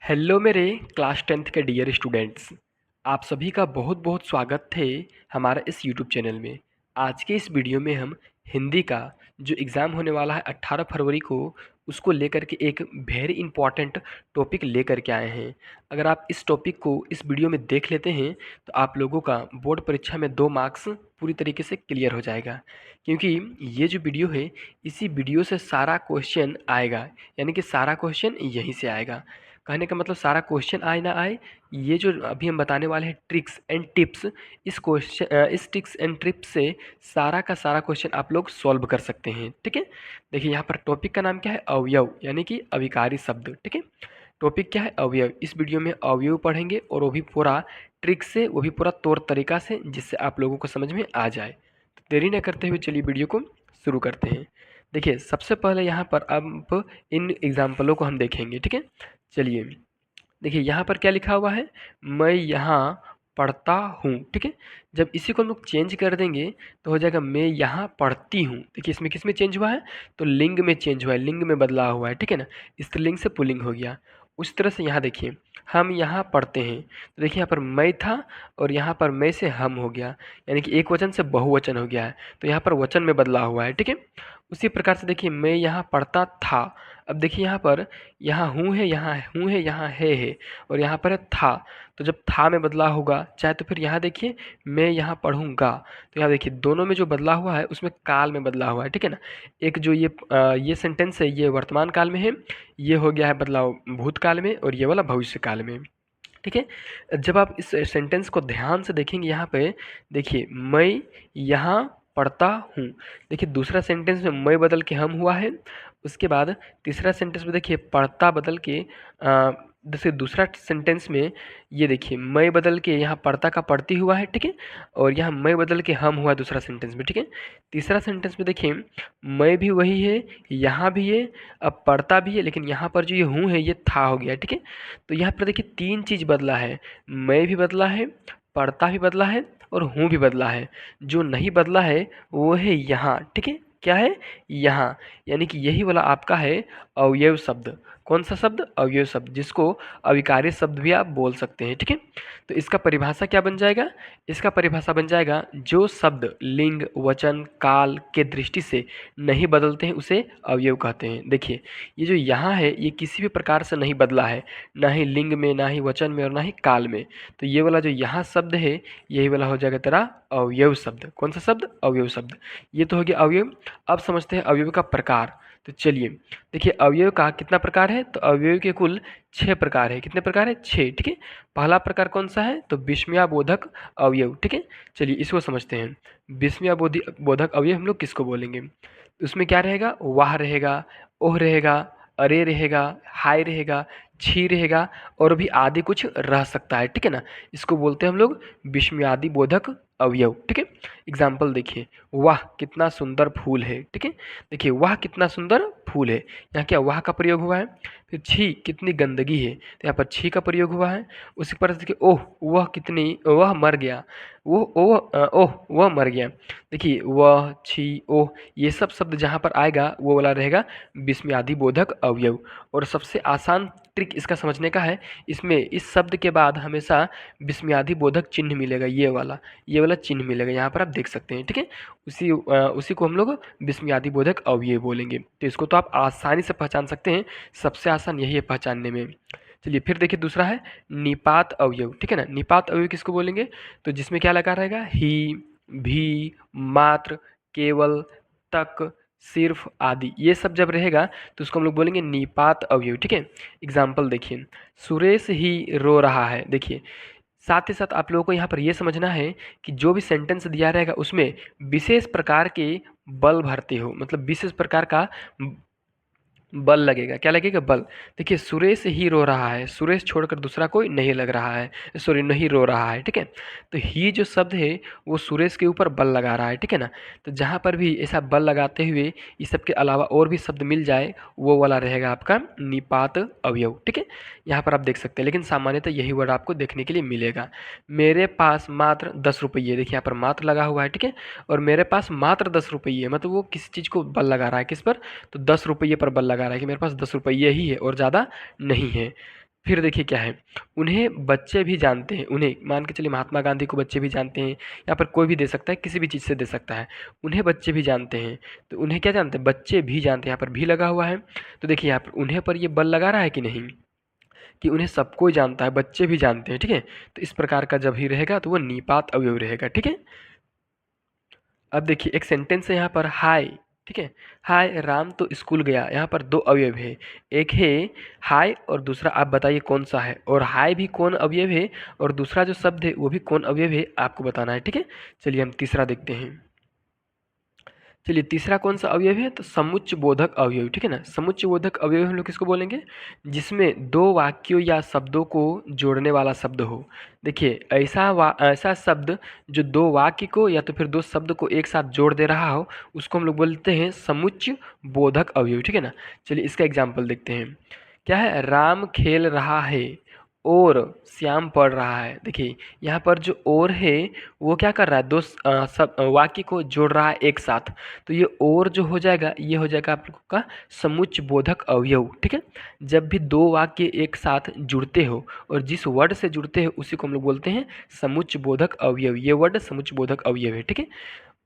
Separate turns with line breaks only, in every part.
Hello मेरे class 10th के dear students. आप सभी का बहुत बहुत स्वागत है हमारा इस यूट्यूब चैनल में। आज के इस वीडियो में हम हिंदी का जो एग्ज़ाम होने वाला है 18 फरवरी को, उसको लेकर के एक वेरी इंपॉर्टेंट टॉपिक लेकर के आए हैं। अगर आप इस टॉपिक को इस वीडियो में देख लेते हैं तो आप लोगों का बोर्ड परीक्षा में 2 मार्क्स पूरी तरीके से क्लियर हो जाएगा, क्योंकि ये जो वीडियो है इसी वीडियो से सारा क्वेश्चन आएगा, यानी कि सारा क्वेश्चन यहीं से आएगा। कहने का मतलब सारा क्वेश्चन आए ना आए, ये जो अभी हम बताने वाले हैं ट्रिक्स एंड टिप्स, इस ट्रिक्स एंड टिप्स से सारा का सारा क्वेश्चन आप लोग सॉल्व कर सकते हैं। ठीक है, देखिए यहाँ पर टॉपिक का नाम क्या है, अवयव यानी कि अविकारी शब्द। ठीक है, टॉपिक क्या है, अवयव। इस वीडियो में अवयव पढ़ेंगे और वो भी पूरा ट्रिक से, वो भी पूरा तौर तरीका से, जिससे आप लोगों को समझ में आ जाए। तो देरी न करते हुए चलिए वीडियो को शुरू करते हैं। देखिए सबसे पहले यहाँ पर अब इन एग्जाम्पलों को हम देखेंगे। ठीक है, चलिए देखिए यहाँ पर क्या लिखा हुआ है, मैं यहाँ पढ़ता हूँ। ठीक है, जब इसी को हम लोग चेंज कर देंगे तो हो जाएगा मैं यहाँ पढ़ती हूँ। देखिए इसमें किस में चेंज हुआ है, तो लिंग में चेंज हुआ है, लिंग में बदलाव हुआ है। ठीक है ना, स्त्रीलिंग से पुल्लिंग हो गया। उस तरह से यहाँ देखिए हम यहाँ पढ़ते हैं, तो देखिए यहाँ पर मैं था और यहाँ पर मैं से हम हो गया, यानी कि एक वचन से बहुवचन हो गया है, तो यहाँ पर वचन में बदलाव हुआ है। ठीक है, उसी प्रकार से देखिए मैं यहाँ पढ़ता था। अब देखिए यहाँ पर यहाँ हूँ है, यहाँ हूँ है, यहाँ है, और यहाँ पर है था। तो जब था में बदलाव होगा, चाहे तो फिर यहाँ देखिए मैं यहाँ पढ़ूँगा, तो यहाँ देखिए दोनों में जो बदलाव हुआ है उसमें काल में बदलाव हुआ है। ठीक है ना, एक जो ये सेंटेंस है ये वर्तमान काल में है, ये हो गया है बदलाव भूतकाल में, और ये वाला भविष्य काल में। ठीक है, जब आप इस सेंटेंस को ध्यान से देखेंगे यहाँ पे देखिए मैं यहाँ पढ़ता हूँ। देखिए दूसरा सेंटेंस में मैं बदल के हम हुआ है, उसके बाद तीसरा सेंटेंस में देखिए पढ़ता बदल के जैसे दूसरा सेंटेंस में ये देखिए मैं बदल के यहाँ पढ़ता का पढ़ती हुआ है। ठीक है, और यहाँ मैं बदल के हम हुआ दूसरा सेंटेंस में। ठीक है, तीसरा सेंटेंस में देखिए मैं भी वही है, यहाँ भी है, अब पढ़ता भी है, लेकिन यहाँ पर जो ये हूँ है ये था हो गया। ठीक है, तो यहाँ पर देखिए तीन चीज़ बदला है, मैं भी बदला है, पढ़ता भी बदला है, और हूँ भी बदला है। जो नहीं बदला है वो है यहाँ। ठीक है, क्या है, यहाँ, यानी कि यही वाला आपका है अवयव शब्द। कौन सा शब्द, अवयव शब्द, जिसको अविकारी शब्द भी आप बोल सकते हैं। ठीक है, तो इसका परिभाषा क्या बन जाएगा, इसका परिभाषा बन जाएगा जो शब्द लिंग वचन काल के दृष्टि से नहीं बदलते हैं उसे अवयव कहते हैं। देखिए ये जो यहाँ है ये किसी भी प्रकार से नहीं बदला है, ना ही लिंग में, ना ही वचन में, और ना ही काल में। तो ये वाला जो यहाँ शब्द है यही वाला हो जाएगा तेरा अवयव शब्द। कौन सा शब्द, अवयव शब्द। ये तो हो गया अवयव। अब समझते हैं अवयव का प्रकार। तो चलिए देखिए अवयव का कितना प्रकार है, तो अवयव के कुल 6 प्रकार है। कितने प्रकार है, 6। ठीक है, पहला प्रकार कौन सा है, तो विस्मयाबोधक अवयव। ठीक है, चलिए इसको समझते हैं। विस्मयाबोधक अवयव हम लोग किसको बोलेंगे, उसमें क्या रहेगा, वाह रहेगा, ओह रहेगा, अरे रहेगा, हाय रहेगा, छी रहेगा, और भी आदि कुछ रह सकता है। ठीक है ना, इसको बोलते हैं हम लोग विस्मयादि बोधक अवयव। ठीक है, एग्जाम्पल देखिए, वाह कितना सुंदर फूल है। ठीक है, देखिए वाह कितना सुंदर फूल है, यहाँ क्या वाह का प्रयोग हुआ है। फिर छी कितनी गंदगी है, तो यहाँ पर छी का प्रयोग हुआ है। उसी पर देखिए ओह वह मर गया, ओह वह मर गया। देखिए वह छी ओह ये सब शब्द जहाँ पर आएगा वो वाला रहेगा विस्मयादि बोधक अवयव। और सबसे आसान ट्रिक इसका समझने का है, इसमें इस शब्द के बाद हमेशा विस्मयादि बोधक चिन्ह मिलेगा, ये वाला चिन्ह मिलेगा, यहाँ पर आप देख सकते हैं। ठीक है, उसी को हम लोग विस्मयादि बोधक अवयव बोलेंगे। तो इसको तो आप आसानी से पहचान सकते हैं, सबसे आसान यही है पहचानने में। चलिए फिर देखिए दूसरा है निपात अवयव। ठीक है ना, निपात अवयव किसको बोलेंगे, तो जिसमें क्या लगा रहेगा, ही, भी, मात्र, केवल, तक, सिर्फ आदि, ये सब जब रहेगा तो उसको हम लोग बोलेंगे निपात अवयव। ठीक है, एग्जाम्पल देखिए, सुरेश ही रो रहा है। देखिए साथ ही साथ आप लोगों को यहाँ पर यह समझना है कि जो भी सेंटेंस दिया रहेगा उसमें विशेष प्रकार के बल भरते हो, मतलब विशेष प्रकार का बल लगेगा। क्या लगेगा, बल। देखिए सुरेश ही रो रहा है, सुरेश छोड़कर दूसरा कोई नहीं लग रहा है, सॉरी नहीं रो रहा है। ठीक है, तो ही जो शब्द है वो सुरेश के ऊपर बल लगा रहा है। ठीक है ना, तो जहाँ पर भी ऐसा बल लगाते हुए इस सब के अलावा और भी शब्द मिल जाए वो वाला रहेगा आपका निपात अवयव। ठीक है, यहाँ पर आप देख सकते हैं, लेकिन सामान्यतः यही वर्ड आपको देखने के लिए मिलेगा। मेरे पास मात्र 10 रुपये, देखिए यहाँ पर मात्र लगा हुआ है। ठीक है, और मेरे पास मात्र 10 रुपये, मतलब वो किस चीज़ को बल लगा रहा है, किस पर, तो 10 रुपये पर बल लगा रहा है कि मेरे पास 10 रुपये ही है और ज़्यादा नहीं है। फिर देखिए क्या है, उन्हें बच्चे भी जानते हैं, उन्हें मान के चलिए महात्मा गांधी को बच्चे भी जानते हैं, यहाँ पर कोई भी दे सकता है, किसी भी चीज़ से दे सकता है। उन्हें बच्चे भी जानते हैं, तो उन्हें क्या जानते हैं, बच्चे भी जानते हैं, यहाँ पर भी लगा हुआ है। तो देखिए यहाँ पर उन्हें पर ये बल लगा रहा है कि नहीं, कि उन्हें सब कोई जानता है, बच्चे भी जानते हैं, ठीक है। तो इस प्रकार का जब ही रहेगा तो वो निपात अवयव रहेगा, ठीक है। अब देखिए एक सेंटेंस है यहाँ पर, हाय, ठीक है। हाय राम तो स्कूल गया, यहाँ पर दो अवयव है, एक है हाय और दूसरा आप बताइए कौन सा है, और हाय भी कौन अवयव है और दूसरा जो शब्द है वो भी कौन अवयव है आपको बताना है, ठीक है। चलिए हम तीसरा देखते हैं। चलिए तीसरा कौन सा अवयव है, तो समुच्च बोधक अवयव, ठीक है ना। समुच्च बोधक अवयव हम लोग किसको बोलेंगे, जिसमें दो वाक्यों या शब्दों को जोड़ने वाला शब्द हो। देखिए ऐसा शब्द जो दो वाक्य को या तो फिर दो शब्द को एक साथ जोड़ दे रहा हो, उसको हम लोग बोलते हैं समुच्च बोधक अवयव, ठीक है ना। चलिए इसका एग्जाम्पल देखते हैं। क्या है, राम खेल रहा है और श्याम पढ़ रहा है। देखिए यहाँ पर जो और है वो क्या कर रहा है, सब वाक्य को जोड़ रहा है एक साथ। तो ये और जो हो जाएगा, ये हो जाएगा आप लोगों का समुच्च बोधक अवयव, ठीक है। जब भी दो वाक्य एक साथ जुड़ते हो और जिस वर्ड से जुड़ते हो उसी को हम लोग बोलते हैं समुच्च बोधक अवयव। ये वर्ड समुच्च बोधक अवयव है, ठीक है।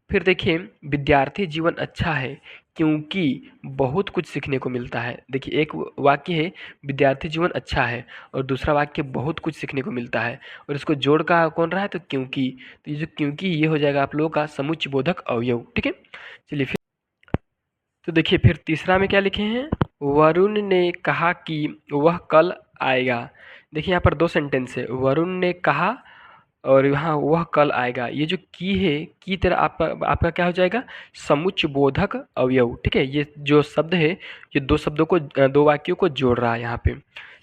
फिर देखिए विद्यार्थी जीवन अच्छा है क्योंकि बहुत कुछ सीखने को मिलता है। देखिए एक वाक्य है विद्यार्थी जीवन अच्छा है और दूसरा वाक्य बहुत कुछ सीखने को मिलता है, और इसको जोड़ का कौन रहा है, तो क्योंकि। तो ये जो क्योंकि ये हो जाएगा आप लोगों का समुच्च बोधक अवयव, ठीक है। चलिए फिर तो देखिए फिर तीसरा में क्या लिखे हैं, वरुण ने कहा कि वह कल आएगा। देखिए यहाँ पर दो सेंटेंस है, वरुण ने कहा और यहाँ वह कल आएगा। ये जो की है, की तरह आपका क्या हो जाएगा, समुच्च बोधक अवयव, ठीक है। ये जो शब्द है ये दो शब्दों को दो वाक्यों को जोड़ रहा है यहाँ पे।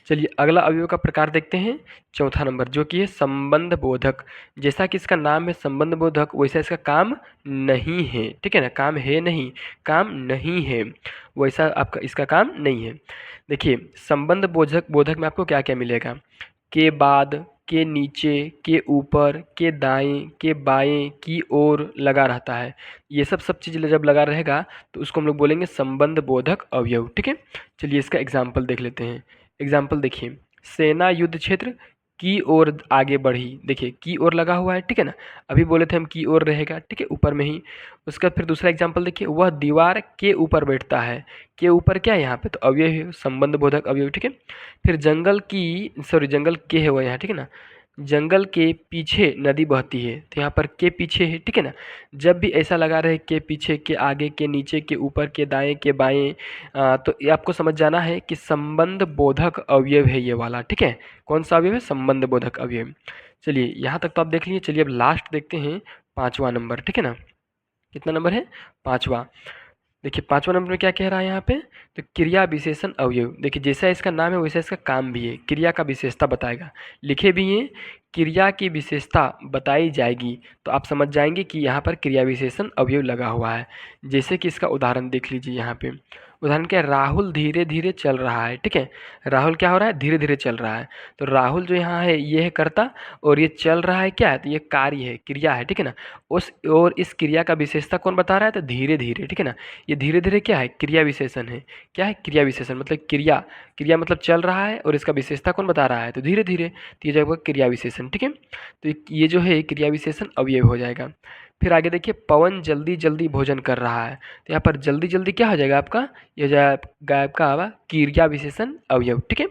चलिए अगला अवयव का प्रकार देखते हैं, चौथा नंबर, जो कि है संबंध बोधक। जैसा कि इसका नाम है संबंध बोधक, वैसा इसका काम नहीं है, ठीक है ना। काम है नहीं, काम नहीं है, वैसा आपका इसका काम नहीं है। देखिए संबंध बोधक बोधक में आपको क्या क्या मिलेगा, के बाद, के नीचे, के ऊपर, के दाएं, के बाएं, की ओर लगा रहता है। ये सब चीज़ जब लगा रहेगा तो उसको हम लोग बोलेंगे संबंध बोधक अवयव, ठीक है। चलिए इसका एग्जाम्पल देख लेते हैं। एग्जाम्पल देखिए, सेना युद्ध क्षेत्र की ओर आगे बढ़ी। देखिए की ओर लगा हुआ है, ठीक है ना। अभी बोले थे हम की ओर रहेगा, ठीक है, ऊपर में ही। उसके बाद फिर दूसरा एग्जाम्पल देखिए, वह दीवार के ऊपर बैठता है। के ऊपर क्या है यहाँ पे, तो अवयव है, संबंध बोधक अवयव, ठीक है। फिर जंगल के है वो यहाँ, ठीक है ना। जंगल के पीछे नदी बहती है, तो यहाँ पर के पीछे है, ठीक है ना। जब भी ऐसा लगा रहे के पीछे, के आगे, के नीचे, के ऊपर, के दाएं, के बाएं, तो ये आपको समझ जाना है कि संबंध बोधक अवयव है ये वाला, ठीक है। कौन सा अवयव है, संबंध बोधक अवयव। चलिए यहाँ तक तो आप देख लीजिए। चलिए अब लास्ट देखते हैं, पांचवा नंबर, ठीक है ना। कितना नंबर है, पांचवा। देखिए पांचवा नंबर में क्या कह रहा है यहाँ पे, तो क्रिया विशेषण अवयव। देखिए जैसा इसका नाम है वैसा इसका काम भी है, क्रिया का विशेषता बताएगा। लिखे भी हैं, क्रिया की विशेषता बताई जाएगी, तो आप समझ जाएंगे कि यहाँ पर क्रिया विशेषण अवयव लगा हुआ है। जैसे कि इसका उदाहरण देख लीजिए यहाँ पे। उदाहरण क्या है, राहुल धीरे धीरे चल रहा है, ठीक है। राहुल क्या हो रहा है, धीरे धीरे चल रहा है। तो राहुल जो यहाँ है ये है कर्ता, और ये चल रहा है क्या है, तो ये कार्य है, क्रिया है, ठीक है ना। और इस क्रिया का विशेषता कौन बता रहा है, तो धीरे धीरे, ठीक है ना। ये धीरे धीरे क्या है, क्रिया विशेषण है। क्या है, क्रिया विशेषण, मतलब क्रिया, क्रिया मतलब चल रहा है, और इसका विशेषता कौन बता रहा है, तो धीरे धीरे। तो ये जाएगा क्रिया विशेषण, ठीक है। तो ये जो है क्रिया विशेषण अवयव हो जाएगा। फिर आगे देखिए, पवन जल्दी जल्दी भोजन कर रहा है। तो यहाँ पर जल्दी जल्दी क्या हो जाएगा आपका, ये हो जाएगा आपका क्रिया विशेषण अवयव, ठीक है।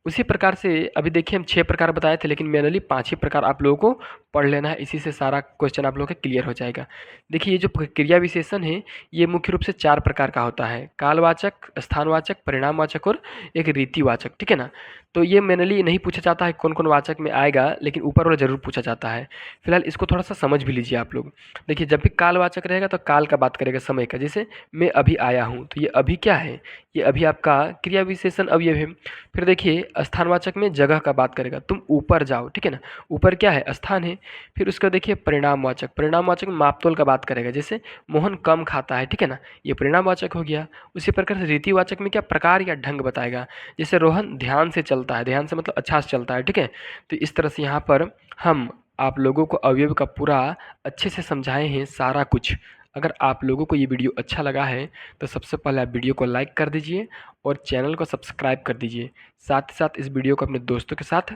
उसी प्रकार से अभी देखिए हम 6 प्रकार बताए थे, लेकिन मैनुअली 5 ही प्रकार आप लोगों को पढ़ लेना है, इसी से सारा क्वेश्चन आप लोगों का क्लियर हो जाएगा। देखिए ये जो क्रिया विशेषण है ये मुख्य रूप से 4 प्रकार का होता है, कालवाचक, स्थानवाचक, परिणामवाचक और एक रीतिवाचक, ठीक है ना। तो ये मैनुअली नहीं पूछा जाता है कौन कौन वाचक में आएगा, लेकिन ऊपर वाला जरूर पूछा जाता है। फिलहाल इसको थोड़ा सा समझ भी लीजिए आप लोग। देखिए जब भी कालवाचक रहेगा तो काल का बात करेगा, समय का। जैसे मैं अभी आया हूँ, तो ये अभी क्या है, ये अभी आपका क्रिया विशेषण अवयव है। फिर देखिए स्थानवाचक में जगह का बात करेगा, तुम ऊपर जाओ, ठीक है ना। ऊपर क्या है, स्थान है। फिर उसका देखिए परिणामवाचक, परिणामवाचक में मापतोल का बात करेगा, जैसे मोहन कम खाता है, ठीक है ना, ये परिणामवाचक हो गया। उसी प्रकार से रीतिवाचक में क्या, प्रकार या ढंग बताएगा, जैसे रोहन ध्यान से चलता है, ध्यान से मतलब अच्छा से चलता है, ठीक है। तो इस तरह से यहाँ पर हम आप लोगों को अवयव का पूरा अच्छे से समझाए हैं सारा कुछ। अगर आप लोगों को ये वीडियो अच्छा लगा है तो सबसे पहले आप वीडियो को लाइक कर दीजिए और चैनल को सब्सक्राइब कर दीजिए। साथ ही साथ इस वीडियो को अपने दोस्तों के साथ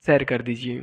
शेयर कर दीजिए।